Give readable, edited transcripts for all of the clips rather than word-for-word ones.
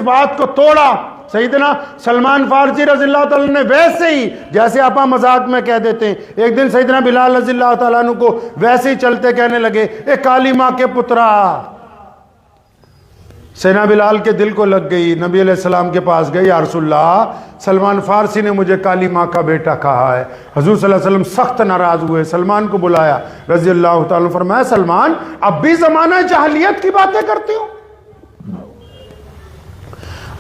بات کو توڑا. سیدنا سلمان فارسی رضی اللہ تعالیٰ نے ویسے ہی, جیسے آپ مذاق میں کہہ دیتے ہیں, ایک دن سیدنا بلال رضی اللہ تعالیٰ عنہ کو ویسے ہی چلتے کہنے لگے, اے کالی ماں کے پترا. سیدنا بلال کے دل کو لگ گئی, نبی علیہ السلام کے پاس گئے, یا رسول اللہ سلمان فارسی نے مجھے کالی ماں کا بیٹا کہا ہے. حضور صلی اللہ علیہ وسلم سخت ناراض ہوئے, سلمان کو بلایا رضی اللہ تعالیٰ, فرمایا سلمان اب بھی زمانہ جاہلیت کی باتیں کرتے ہو,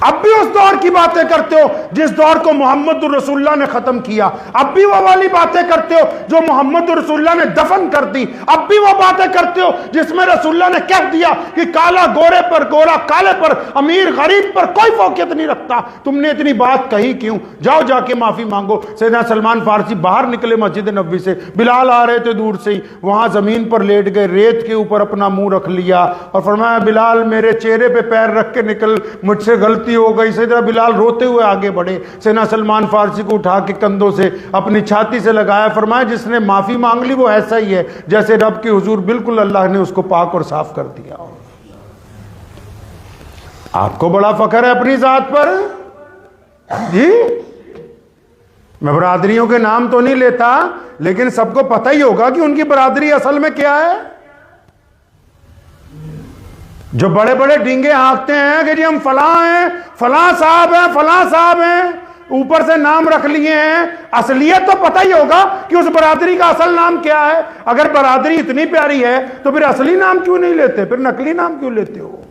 اب بھی اس دور کی باتیں کرتے ہو جس دور کو محمد رسول اللہ نے ختم کیا, اب بھی وہ والی باتیں کرتے ہو جو محمد رسول اللہ نے دفن کر دی, اب بھی وہ باتیں کرتے ہو جس میں رسول اللہ نے کہہ دیا کہ کالا گورے پر, گورا کالے پر, امیر غریب پر کوئی فوقیت نہیں رکھتا. تم نے اتنی بات کہی کیوں؟ جاؤ جا کے معافی مانگو. سیدنا سلمان فارسی باہر نکلے مسجد نبوی سے, بلال آ رہے تھے دور سے ہی, وہاں زمین پر لیٹ گئے, ریت کے اوپر اپنا منہ رکھ لیا اور فرمایا بلال میرے چہرے پہ پیر رکھ کے نکل, مجھ سے غلطی ہو گئی. سیدنا بلال روتے ہوئے آگے بڑھے, سیدنا سلمان فارسی کو اٹھا کے کندھوں سے اپنی چھاتی سے لگایا, فرمایا جس نے معافی مانگ لی وہ ایسا ہی ہے جیسے رب کے حضور بالکل اللہ نے اس کو پاک اور صاف کر دیا. آپ کو بڑا فخر ہے اپنی ذات پر جی. میں برادریوں کے نام تو نہیں لیتا, لیکن سب کو پتہ ہی ہوگا کہ ان کی برادری اصل میں کیا ہے. جو بڑے بڑے ڈینگے ہانکتے ہیں کہ جی ہم فلاں ہیں, فلاں صاحب ہیں, فلاں صاحب ہیں, اوپر سے نام رکھ لیے ہیں, اصلیت تو پتہ ہی ہوگا کہ اس برادری کا اصل نام کیا ہے. اگر برادری اتنی پیاری ہے تو پھر اصلی نام کیوں نہیں لیتے, پھر نقلی نام کیوں لیتے ہو؟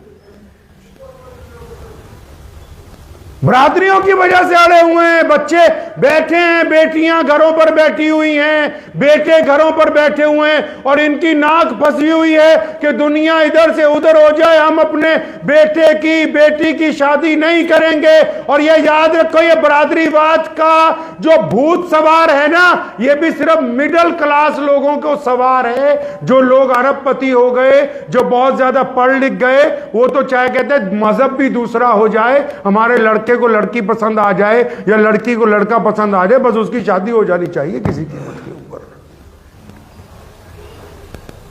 برادریوں کی وجہ سے اڑے ہوئے ہیں, بچے بیٹھے ہیں, بیٹیاں گھروں پر بیٹھی ہوئی ہیں, بیٹے گھروں پر بیٹھے ہوئے ہیں, اور ان کی ناک پھنسی ہوئی ہے کہ دنیا ادھر سے ادھر ہو جائے, ہم اپنے بیٹے کی بیٹی کی شادی نہیں کریں گے. اور یہ یاد رکھو, یہ برادری واد کا جو بھوت سوار ہے نا, یہ بھی صرف مڈل کلاس لوگوں کو سوار ہے. جو لوگ ارب پتی ہو گئے, جو بہت زیادہ پڑھ لکھ گئے, وہ تو چاہے کہتے ہیں مذہب بھی دوسرا ہو جائے, ہمارے لڑکے کو لڑکی پسند آ جائے یا لڑکی کو لڑکا پسند آ جائے, بس اس کی شادی ہو جانی چاہیے کسی قیمت کے اوپر.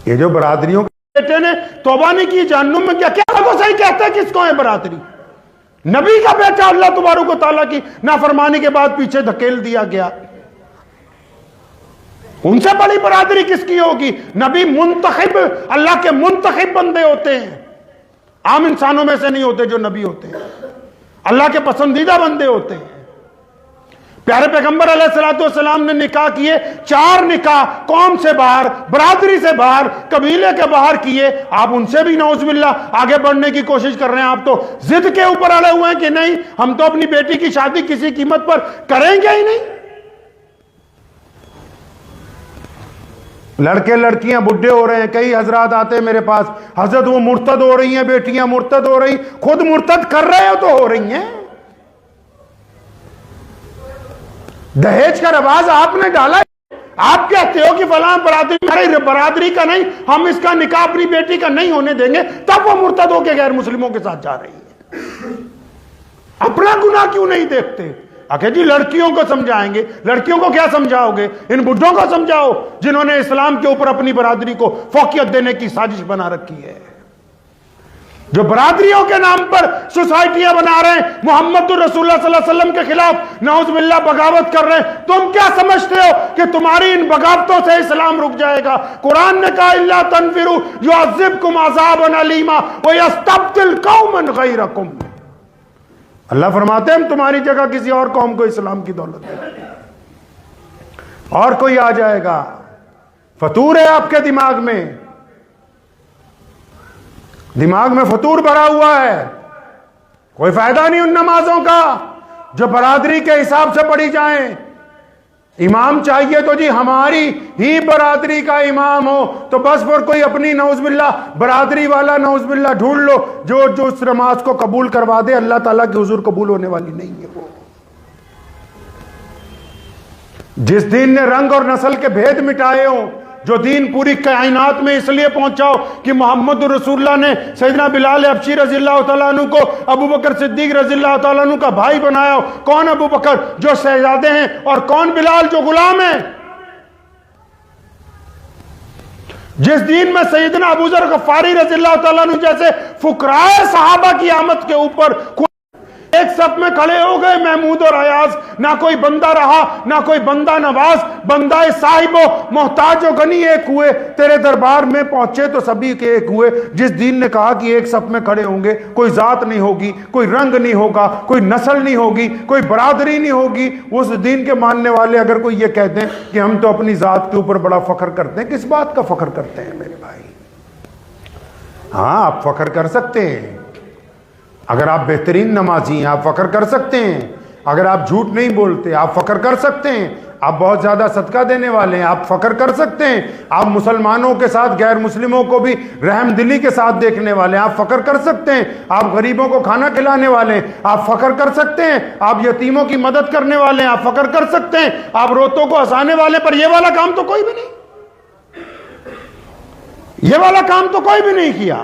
یہ جو برادریوں کے بیٹے نے توبہ نہیں کی, جہنم میں کیا کو صحیح کہتا ہے کس کو ہے برادری؟ نبی کا بیٹا اللہ تبارک و تعالیٰ کی نافرمانی کے بعد پیچھے دھکیل دیا گیا. ان سے بڑی برادری کس کی ہوگی؟ نبی منتخب, اللہ کے منتخب بندے ہوتے ہیں, عام انسانوں میں سے نہیں ہوتے جو نبی ہوتے ہیں, اللہ کے پسندیدہ بندے ہوتے ہیں. پیارے پیغمبر علیہ السلام نے نکاح کیے, 4 نکاح قوم سے باہر, برادری سے باہر, قبیلے کے باہر کیے. آپ ان سے بھی نعوذ باللہ آگے بڑھنے کی کوشش کر رہے ہیں. آپ تو ضد کے اوپر اڑے ہوئے ہیں کہ نہیں, ہم تو اپنی بیٹی کی شادی کسی قیمت پر کریں گے ہی نہیں. لڑکے لڑکیاں بڈھے ہو رہے ہیں, کئی حضرات آتے ہیں میرے پاس, حضرت وہ مرتد ہو رہی ہیں, بیٹیاں مرتد ہو رہی, خود مرتد کر رہے ہو تو ہو رہی ہیں. دہیج کا رواج آپ نے ڈالا, آپ کہتے ہو کہ فلاں برادری کا نہیں, ہم اس کا نکاح اپنی بیٹی کا نہیں ہونے دیں گے, تب وہ مرتد ہو کے غیر مسلموں کے ساتھ جا رہی ہے. اپنا گناہ کیوں نہیں دیکھتے؟ کہ جی لڑکیوں کو سمجھائیں گے. لڑکیوں کو کیا سمجھاؤ گے؟ ان بڈھوں کو سمجھاؤ جنہوں نے اسلام کے اوپر اپنی برادری کو فوقیت دینے کی سازش بنا رکھی ہے, جو برادریوں کے نام پر سوسائٹیاں بنا رہے ہیں, محمد رسول اللہ صلی اللہ علیہ وسلم کے خلاف نعوذ باللہ بغاوت کر رہے ہیں. تم کیا سمجھتے ہو کہ تمہاری ان بغاوتوں سے اسلام رک جائے گا؟ قرآن نے کہا الا تنفروا يعذبكم عذابا الیما ويستبدل قوما غیرکم. اللہ فرماتے ہیں ہم تمہاری جگہ کسی اور قوم کو اسلام کی دولت دیں گے, اور کوئی آ جائے گا. فطور ہے آپ کے دماغ میں, دماغ میں فطور بھرا ہوا ہے. کوئی فائدہ نہیں ان نمازوں کا جو برادری کے حساب سے پڑھی جائیں. امام چاہیے تو جی ہماری ہی برادری کا امام ہو, تو بس پر کوئی اپنی نعوذ باللہ برادری والا نعوذ باللہ ڈھونڈ لو جو اس نماز کو قبول کروا دے. اللہ تعالیٰ کے حضور قبول ہونے والی نہیں ہے وہ. جس دین نے رنگ اور نسل کے بھید مٹائے ہوں, جو دین پوری کائنات میں اس لیے پہنچاؤ کہ محمد رسول اللہ نے سیدنا بلال حبشی رضی اللہ تعالیٰ عنہ کو ابو بکر صدیق رضی اللہ تعالیٰ عنہ کا بھائی بنایا. کون ابو بکر جو شہزادے ہیں, اور کون بلال جو غلام ہیں. جس دین میں سیدنا ابو ذر غفاری رضی اللہ تعالیٰ عنہ جیسے فقراء صحابہ کی آمد کے اوپر ایک صف میں کھڑے ہو گئے محمود اور ایاز، نہ کوئی بندہ رہا نہ کوئی بندہ نواز، بندہ صاحب و محتاج و غنی ایک ہوئے، تیرے دربار میں پہنچے تو سبھی کے ایک ہوئے۔ جس دین نے کہا کہ ایک صف میں کھڑے ہوں گے، کوئی ذات نہیں ہوگی، کوئی رنگ نہیں ہوگا، کوئی نسل نہیں ہوگی، کوئی برادری نہیں ہوگی، اس دین کے ماننے والے اگر کوئی یہ کہتے ہیں کہ ہم تو اپنی ذات کے اوپر بڑا فخر کرتے ہیں، کس بات کا فخر کرتے ہیں میرے بھائی؟ ہاں آپ فخر کر سکتے ہیں، اگر آپ بہترین نمازی ہیں آپ فخر کر سکتے ہیں، اگر آپ جھوٹ نہیں بولتے آپ فخر کر سکتے ہیں، آپ بہت زیادہ صدقہ دینے والے ہیں آپ فخر کر سکتے ہیں، آپ مسلمانوں کے ساتھ غیر مسلموں کو بھی رحم دلی کے ساتھ دیکھنے والے ہیں آپ فخر کر سکتے ہیں، آپ غریبوں کو کھانا کھلانے والے ہیں آپ فخر کر سکتے ہیں، آپ یتیموں کی مدد کرنے والے ہیں آپ فخر کر سکتے ہیں، آپ روتوں کو ہنسانے والے، پر یہ والا کام تو کوئی بھی نہیں، یہ والا کام تو کوئی بھی نہیں کیا۔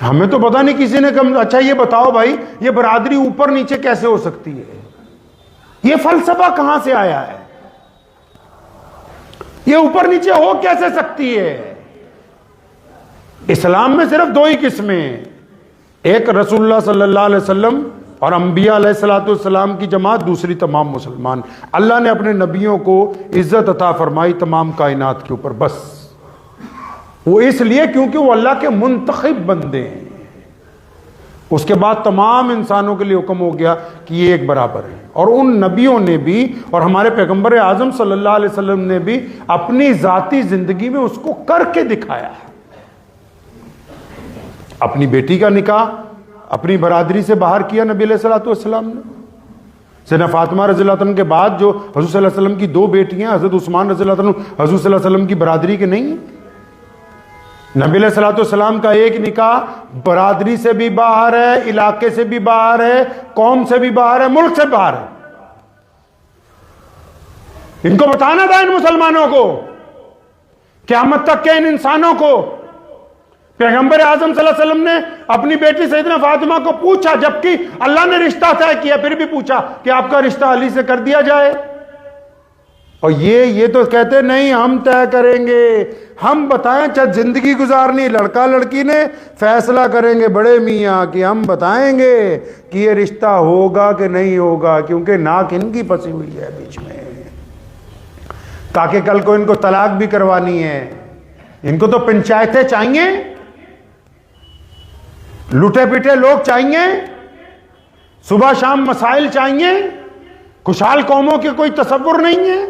ہمیں تو پتہ نہیں کسی نے کم۔ اچھا یہ بتاؤ بھائی، یہ برادری اوپر نیچے کیسے ہو سکتی ہے؟ یہ فلسفہ کہاں سے آیا ہے؟ یہ اوپر نیچے ہو کیسے سکتی ہے؟ اسلام میں صرف دو ہی قسمیں، ایک رسول اللہ صلی اللہ علیہ وسلم اور انبیاء علیہ السلام کی جماعت، دوسری تمام مسلمان۔ اللہ نے اپنے نبیوں کو عزت عطا فرمائی تمام کائنات کے اوپر، بس وہ اس لیے کیونکہ وہ اللہ کے منتخب بندے ہیں۔ اس کے بعد تمام انسانوں کے لیے حکم ہو گیا کہ یہ ایک برابر ہے، اور ان نبیوں نے بھی اور ہمارے پیغمبر اعظم صلی اللہ علیہ وسلم نے بھی اپنی ذاتی زندگی میں اس کو کر کے دکھایا ہے۔ اپنی بیٹی کا نکاح اپنی برادری سے باہر کیا نبی علیہ الصلوۃ والسلام نے۔ سیدنا فاطمہ رضی اللہ عنہ کے بعد جو حضور صلی اللہ علیہ وسلم کی دو بیٹیاں، حضرت عثمان رضی اللہ عنہ حضور صلی اللہ علیہ وسلم کی برادری کے نہیں ہیں۔ نبی علیہ الصلوۃ والسلام کا ایک نکاح برادری سے بھی باہر ہے، علاقے سے بھی باہر ہے، قوم سے بھی باہر ہے، ملک سے باہر ہے۔ ان کو بتانا تھا ان مسلمانوں کو، قیامت تک کے ان انسانوں کو۔ پیغمبر اعظم صلی اللہ علیہ وسلم نے اپنی بیٹی سیدنا فاطمہ کو پوچھا، جبکہ اللہ نے رشتہ طے کیا، پھر بھی پوچھا کہ آپ کا رشتہ علی سے کر دیا جائے، اور یہ تو کہتے نہیں ہم طے کریں گے، ہم بتائیں، چاہے زندگی گزارنی لڑکا لڑکی نے فیصلہ کریں گے بڑے میاں کہ ہم بتائیں گے کہ یہ رشتہ ہوگا کہ نہیں ہوگا، کیونکہ ناک ان کی پھنسی ہوئی ہے بیچ میں، تاکہ کل کو ان کو طلاق بھی کروانی ہے، ان کو تو پنچایتیں چاہیے، لوٹے پیٹے لوگ چاہیے، صبح شام مسائل چاہیے، خوشحال قوموں کے کوئی تصور نہیں ہے۔